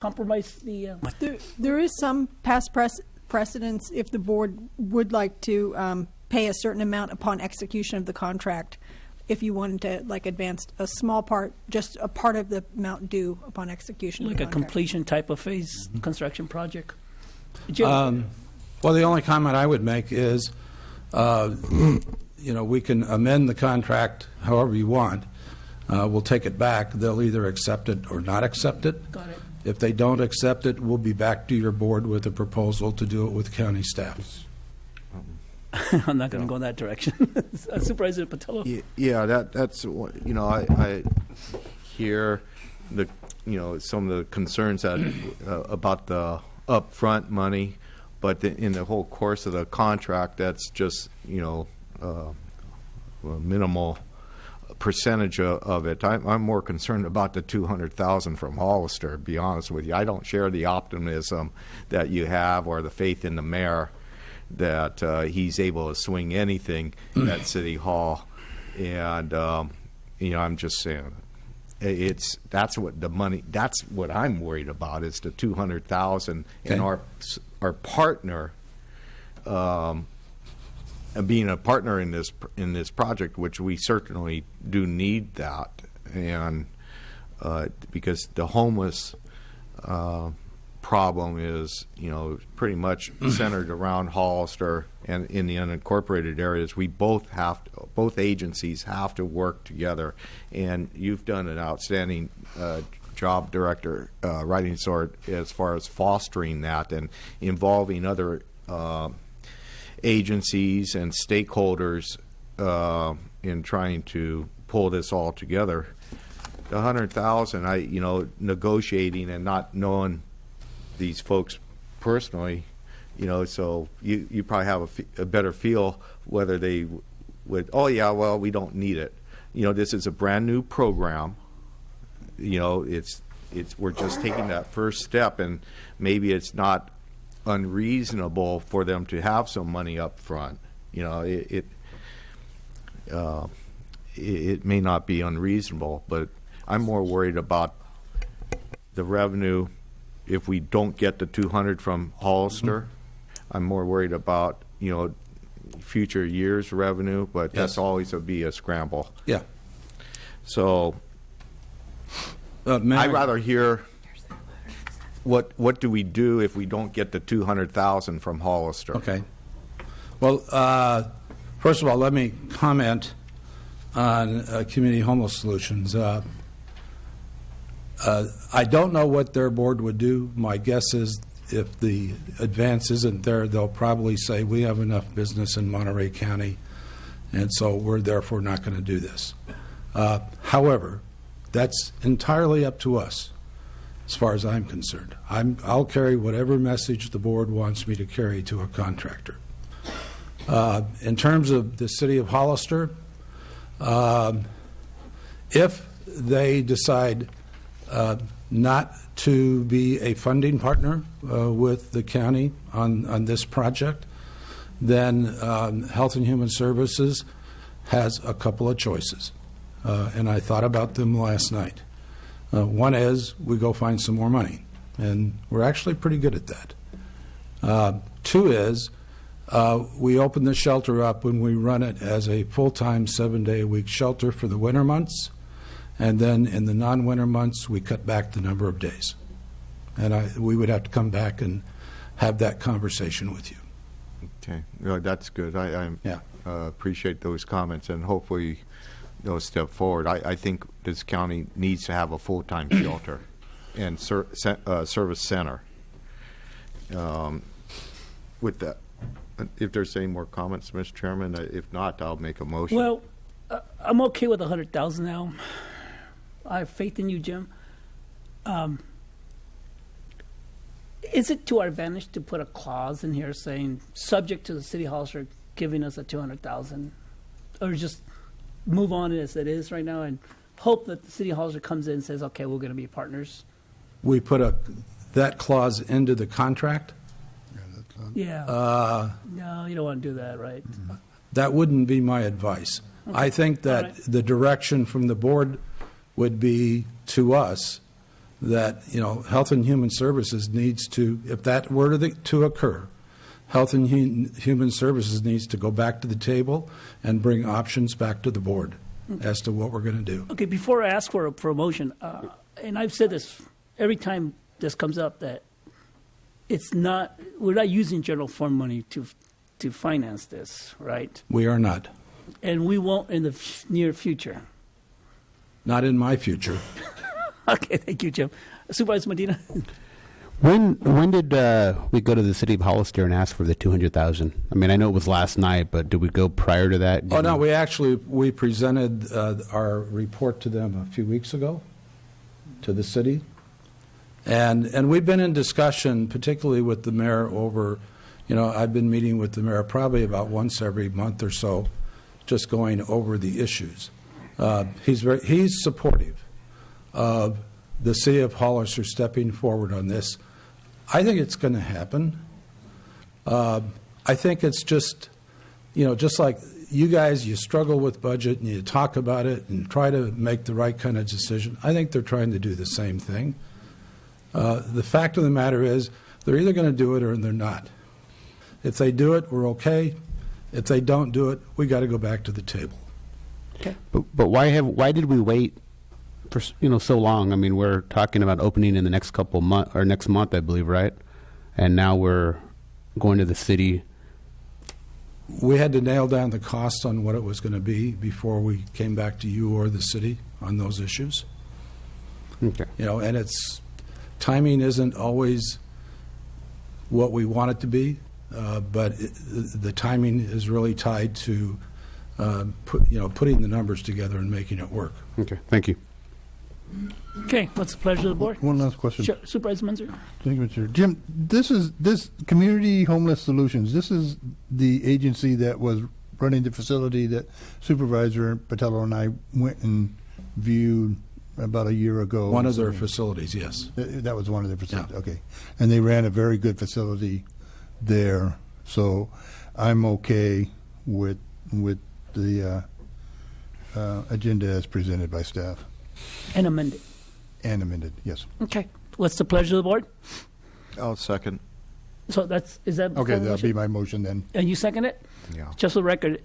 compromise the... There is some past precedence if the board would like to pay a certain amount upon execution of the contract. If you wanted to, like, advance a small part, just a part of the amount due upon execution of the contract. Like a completion type of phase construction project? Well, the only comment I would make is, we can amend the contract however you want. We'll take it back. They'll either accept it or not accept it. Got it. If they don't accept it, we'll be back to your board with a proposal to do it with county staff. I'm not going to go in that direction. Supervisor Patello? Yeah, that's what, I hear some of the concerns that about the upfront money, but in the whole course of the contract, that's just a minimal percentage of it. I'm more concerned about the $200,000 from Hollister. To be honest with you, I don't share the optimism that you have or the faith in the mayor that he's able to swing anything at City Hall, and I'm just saying, that's what I'm worried about is the $200,000 and our partner, and being a partner in this project, which we certainly do need that, and because the homeless problem is, pretty much centered around Hollister and in the unincorporated areas. We both agencies have to work together, and you've done an outstanding job, Director Riding-Sword, as far as fostering that and involving other agencies and stakeholders in trying to pull this all together. The $100,000, negotiating and not knowing these folks personally, so you probably have a better feel whether they would, we don't need it. This is a brand new program. It's we're just taking that first step, and maybe it's not unreasonable for them to have some money up front. It may not be unreasonable, but I'm more worried about the revenue. If we don't get the 200 from Hollister, I'm more worried about future years' revenue. But that's always be a scramble. Yeah. So I'd rather hear what do we do if we don't get the 200,000 from Hollister. Okay. Well, first of all, let me comment on Community Homeless Solutions. I don't know what their board would do. My guess is if the advance isn't there, they'll probably say we have enough business in Monterey County, and so we're therefore not going to do this. However, that's entirely up to us as far as I'm concerned. I'll carry whatever message the board wants me to carry to a contractor. In terms of the city of Hollister, if they decide not to be a funding partner with the county on this project, then Health and Human Services has a couple of choices. And I thought about them last night. One is we go find some more money, and we're actually pretty good at that. Two is we open the shelter up when we run it as a full-time 7-day-a-week shelter for the winter months. And then in the non-winter months, we cut back the number of days. And we would have to come back and have that conversation with you. Okay. Well, that's good. I appreciate those comments, and hopefully they'll step forward. I think this county needs to have a full-time shelter and service center. With that, if there's any more comments, Mr. Chairman, if not, I'll make a motion. Well, I'm okay with 100,000 now. I have faith in you, Jim. Is it to our advantage to put a clause in here saying subject to the city hall giving us a 200,000, or just move on as it is right now and hope that the city hall comes in and says, okay, we're going to be partners? We put that clause into the contract? Yeah. No, you don't want to do that, right? That wouldn't be my advice. Okay. I think that the direction from the board would be to us that, Health and Human Services needs to, if that were to occur, Health and Human Services needs to go back to the table and bring options back to the board as to what we're going to do. Okay, before I ask for a promotion, and I've said this every time this comes up, that we're not using general fund money to finance this, right? We are not. And we won't in the near future. Not in my future. Okay, thank you, Jim. Supervisor Medina. When did we go to the city of Hollister and ask for the $200,000? I mean, I know it was last night, but did we go prior to that? Oh, no, we presented our report to them a few weeks ago, to the city. And we've been in discussion, particularly with the mayor over, I've been meeting with the mayor probably about once every month or so, just going over the issues. He's supportive of the city of Hollister stepping forward on this. I think it's going to happen. I think it's just, just like you guys, you struggle with budget and you talk about it and try to make the right kind of decision. I think they're trying to do the same thing. The fact of the matter is they're either going to do it or they're not. If they do it, we're okay. If they don't do it, we got to go back to the table. Okay. But why did we wait for so long? I mean, we're talking about opening in the next couple months or next month, I believe, right? And now we're going to the city. We had to nail down the cost on what it was going to be before we came back to you or the city on those issues. Okay. And timing isn't always what we want it to be, but the timing is really tied to putting the numbers together and making it work. Okay. Thank you. Okay, what's the pleasure of the board? One last question. Sure. Supervisor Munzer. Thank you, Mr. Jim, this Community Homeless Solutions, this is the agency that was running the facility that Supervisor Patello and I went and viewed about a year ago. One of their facilities, yes. That was one of their facilities, Yeah. okay. And they ran a very good facility there, so I'm okay with the agenda as presented by staff. And amended. And amended, yes. Okay. What's the pleasure of the board? I'll second. So is that Okay, full that'll motion? be my motion then. And you second it? Yeah. Just for the record,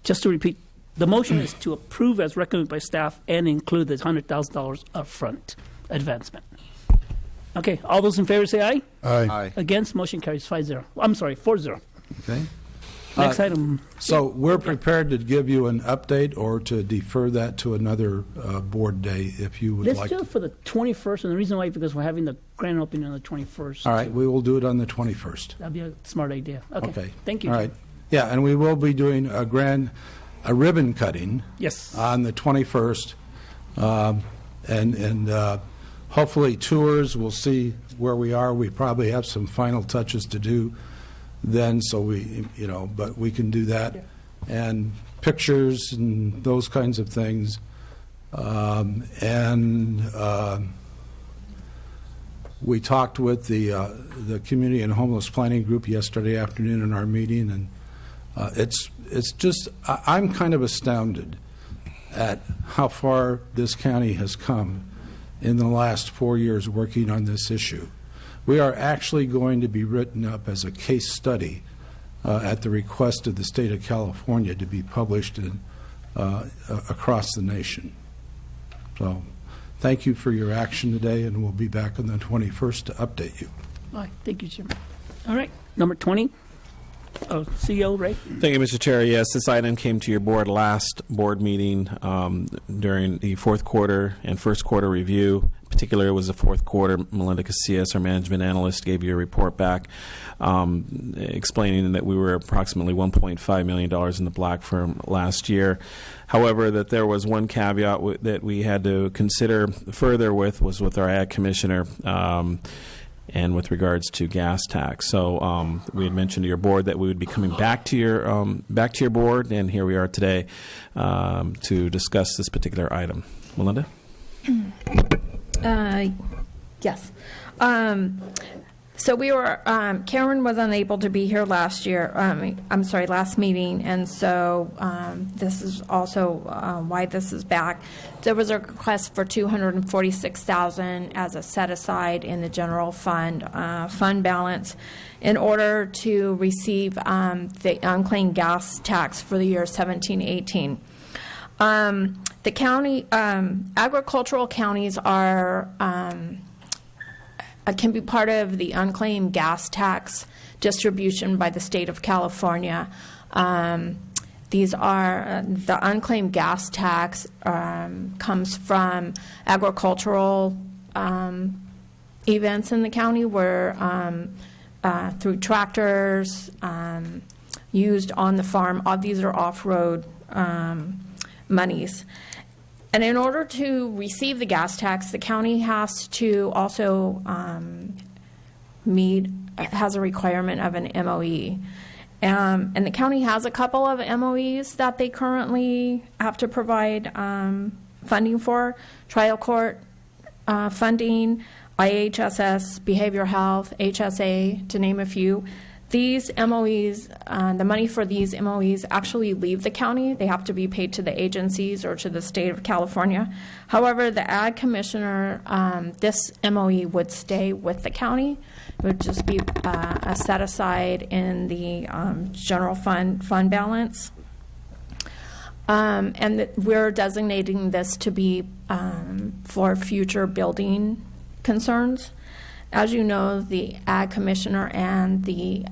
just to repeat, the motion is to approve as recommended by staff and include the $100,000 upfront advancement. Okay, all those in favor say aye. Aye. Against, motion carries 5-0. I'm sorry, 4-0. Okay. Next item. So we're prepared to give you an update or to defer that to another board day if you would Let's like do to. it for the 21st, and the reason why is because we're having the grand opening on the 21st. All right, we will do it on the 21st. That'd be a smart idea. Okay. Thank you. All right. Yeah, and we will be doing a ribbon cutting Yes. on the 21st, and hopefully tours. We'll see where we are. We probably have some final touches to do then, so but we can do that. Yeah. And pictures and those kinds of things. We talked with the Community and Homeless Planning Group yesterday afternoon in our meeting, and it's just, I'm kind of astounded at how far this county has come in the last 4 years working on this issue. We are actually going to be written up as a case study at the request of the state of California to be published across the nation. So thank you for your action today, and we'll be back on the 21st to update you. All right. Thank you, Jim. All right. Number 20. CEO Ray. Thank you, Mr. Chair. Yes, this item came to your board last board meeting during the fourth quarter and first quarter review. In particular, it was the fourth quarter. Melinda Casillas, our management analyst, gave you a report back explaining that we were approximately $1.5 million in the black from last year. However, that there was one caveat that we had to consider further was with our ag commissioner and with regards to gas tax. So we had mentioned to your board that we would be coming back to your board, and here we are today to discuss this particular item. Melinda? Yes. So we were, Karen was unable to be here last meeting, and so this is also why this is back. There was a request for $246,000 as a set aside in the general fund balance in order to receive the unclaimed gas tax for the year 17-18. The county, agricultural counties are can be part of the unclaimed gas tax distribution by the state of California. These are the unclaimed gas tax comes from agricultural events in the county where through tractors used on the farm. All these are off-road monies. And in order to receive the gas tax, the county has to also has a requirement of an MOE. And the county has a couple of MOEs that they currently have to provide funding for: trial court funding, IHSS, behavioral health, HSA, to name a few. These MOEs, the money for these MOEs actually leave the county. They have to be paid to the agencies or to the state of California. However, the Ag Commissioner, this MOE would stay with the county. It would just be a set aside in the general fund balance. And we're designating this to be for future building concerns. As you know, the Ag Commissioner and the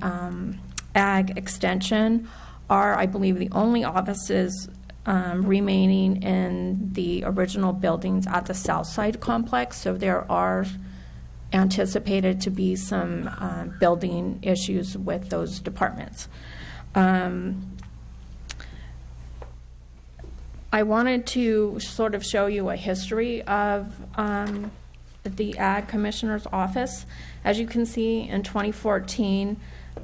Ag Extension are, I believe, the only offices remaining in the original buildings at the South Side complex. So there are anticipated to be some building issues with those departments. I wanted to sort of show you a history of the Ag Commissioner's office. As you can see, in 2014,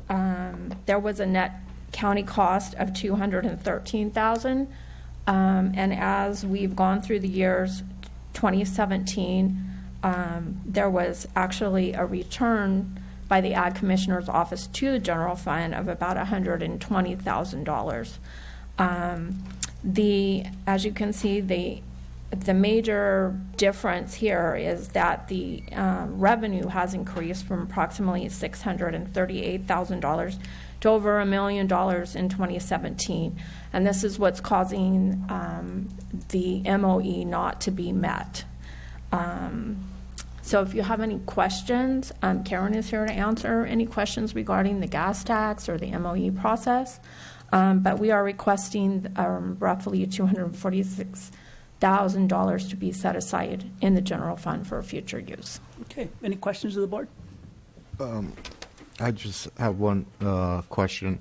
there was a net county cost of $213,000, and as we've gone through the years, 2017, there was actually a return by the Ag Commissioner's office to the general fund of about $120,000. As you can see, the major difference here is that the revenue has increased from approximately $638,000 to over $1 million in 2017. And this is what's causing the MOE not to be met. So if you have any questions, Karen is here to answer any questions regarding the gas tax or the MOE process. But we are requesting roughly $246,000 to be set aside in the general fund for future use. Okay. Any questions of the board? I just have one question.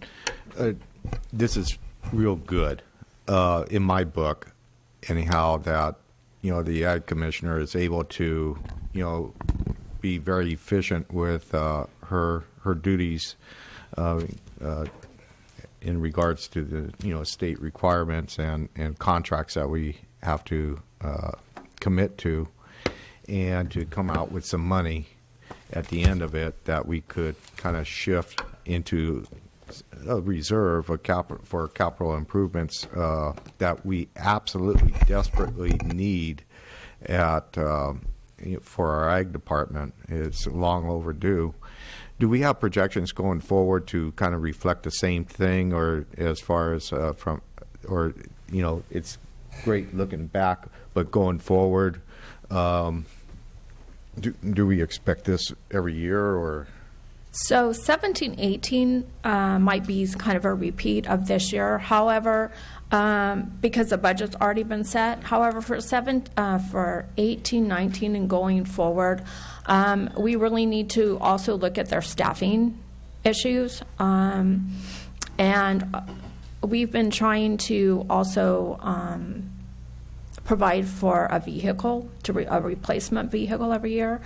This is real good in my book, anyhow, that the Ag Commissioner is able to be very efficient with her duties in regards to the state requirements and contracts that we have to commit to, and to come out with some money at the end of it that we could kind of shift into a reserve for capital improvements that we absolutely desperately need for our ag department. It's long overdue. Do we have projections going forward to kind of reflect the same thing, or as far as it's great looking back, but going forward, do we expect this every year, or? So 17-18 might be kind of a repeat of this year. However, because the budget's already been set. However, for 18-19 and going forward, we really need to also look at their staffing issues. And we've been trying to also provide for a vehicle, a replacement vehicle every year.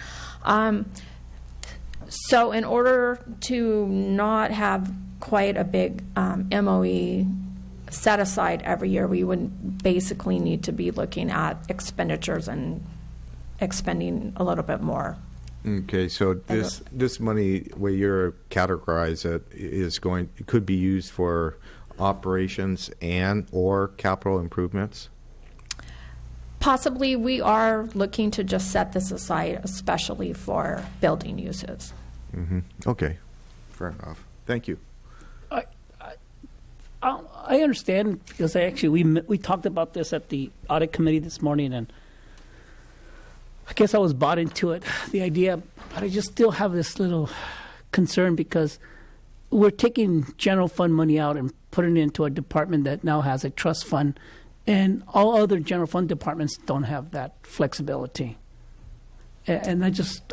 So in order to not have quite a big MOE set aside every year, we would basically need to be looking at expenditures and expending a little bit more Okay, so this money, where you're categorize it, it could be used for operations and or capital improvements? Possibly, we are looking to just set this aside especially for building uses. Okay, fair enough. Thank you. I understand, because we talked about this at the audit committee this morning, and I guess I was bought into it, the idea, but I just still have this little concern because we're taking general fund money out and putting it into a department that now has a trust fund, and all other general fund departments don't have that flexibility. And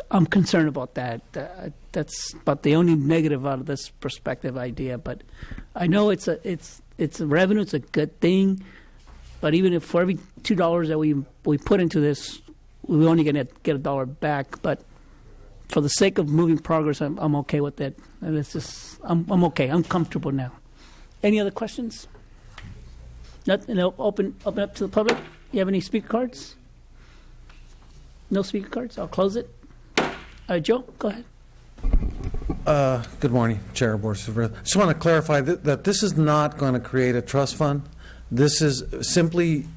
I'm concerned about that. That's about the only negative out of this perspective idea. But I know it's a revenue, it's a good thing. But even if for every $2 that we put into this, we're only going to get $1 back. But for the sake of moving progress, I'm okay with it. And it's just I'm okay. I'm comfortable now. Any other questions? Nothing. Open up to the public. You have any speaker cards? No speaker cards? I'll close it. Joe, go ahead. Good morning, Chair, Board of Supervisors. Just want to clarify that this is not going to create a trust fund. This is simply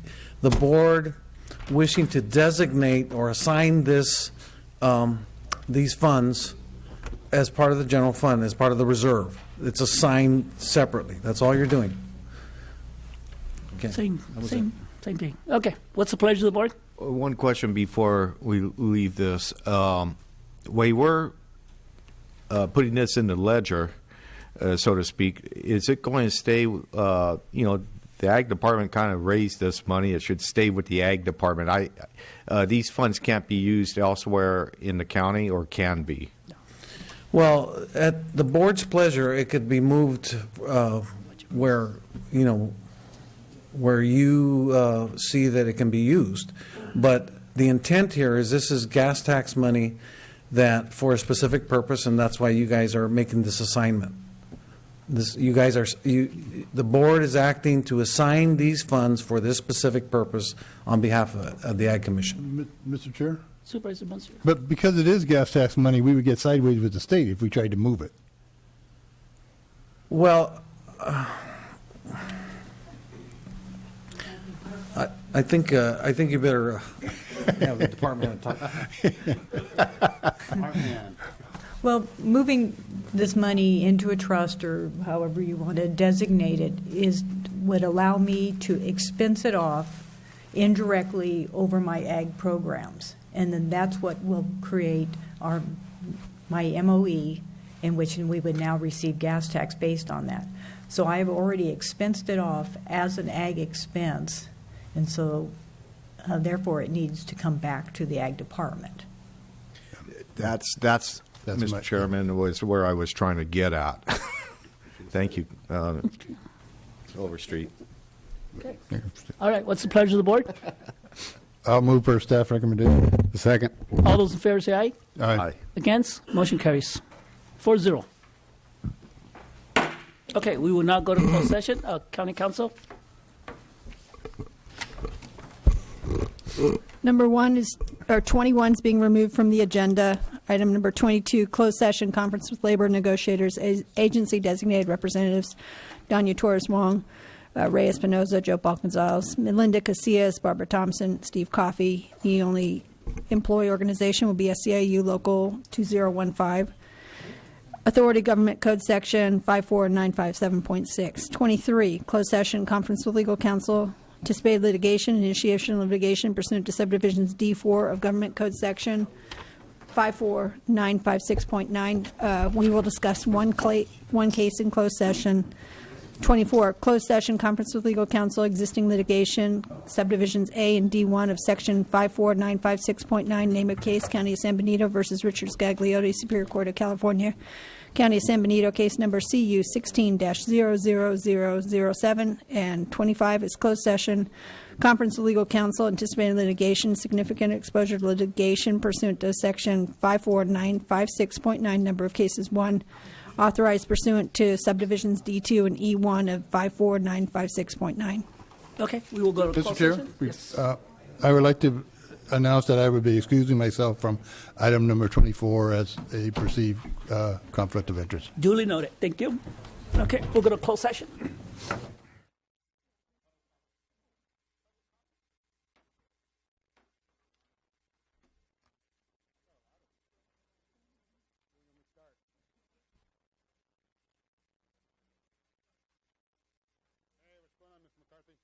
the board wishing to designate or assign these funds as part of the general fund, as part of the reserve. It's assigned separately. That's all you're doing. Okay. Same thing. Okay. What's the pleasure of the board? One question before we leave this. We were putting this in the ledger, so to speak. Is it going to stay, the Ag Department kind of raised this money. It should stay with the Ag Department. These funds can't be used elsewhere in the county, or can be? Well, at the board's pleasure, it could be moved where you see that it can be used. But the intent here is this is gas tax money that for a specific purpose, and that's why you guys are making this assignment. The board is acting to assign these funds for this specific purpose on behalf of the Ag Commission. Mr. Chair? Supervisor Buncer. But because it is gas tax money, we would get sideways with the state if we tried to move it. Well, I think you better have the department talk. Well, moving this money into a trust, or however you want to designate it, would allow me to expense it off indirectly over my ag programs, and then that's what will create my MOE, in which we would now receive gas tax based on that. So I have already expensed it off as an ag expense. And so, therefore, it needs to come back to the Ag Department. That's Mr. Chairman, was where I was trying to get at. Thank you, Overstreet. Okay. All right. What's the pleasure of the board? I'll move per staff recommendation. The second. All those in favor say aye. Aye. Against? Motion carries. 4-0. Okay. We will now go to closed session. County Council. Number 21 is being removed from the agenda. Item number 22, closed session, conference with labor negotiators, agency designated representatives, Danya Torres-Wong, Ray Espinoza, Joe Paul Gonzalez, Melinda Casillas, Barbara Thompson, Steve Coffey. The only employee organization will be SEIU Local 2015. Authority Government Code Section 54957.6. 23, closed session, conference with legal counsel, anticipated litigation, initiation of litigation pursuant to subdivisions D4 of Government Code Section 54956.9. We will discuss one case in closed session. 24, closed session, conference with legal counsel, existing litigation, subdivisions A and D1 of Section 54956.9, name of case, County of San Benito versus Richard Scagliotti, Superior Court of California. County of San Benito, case number CU 16-00007, and 25 is closed session. Conference with legal counsel, anticipated litigation, significant exposure to litigation pursuant to Section 54956.9, number of cases 1, authorized pursuant to subdivisions D2 and E1 of 54956.9. Okay, we will go to Mr. closed Chair, session. Yes. I would like to announce that I would be excusing myself from item number 24 as a perceived conflict of interest. Duly noted. Thank you. Okay, we'll go to closed session. Hey, what's going on, Ms. McCarthy?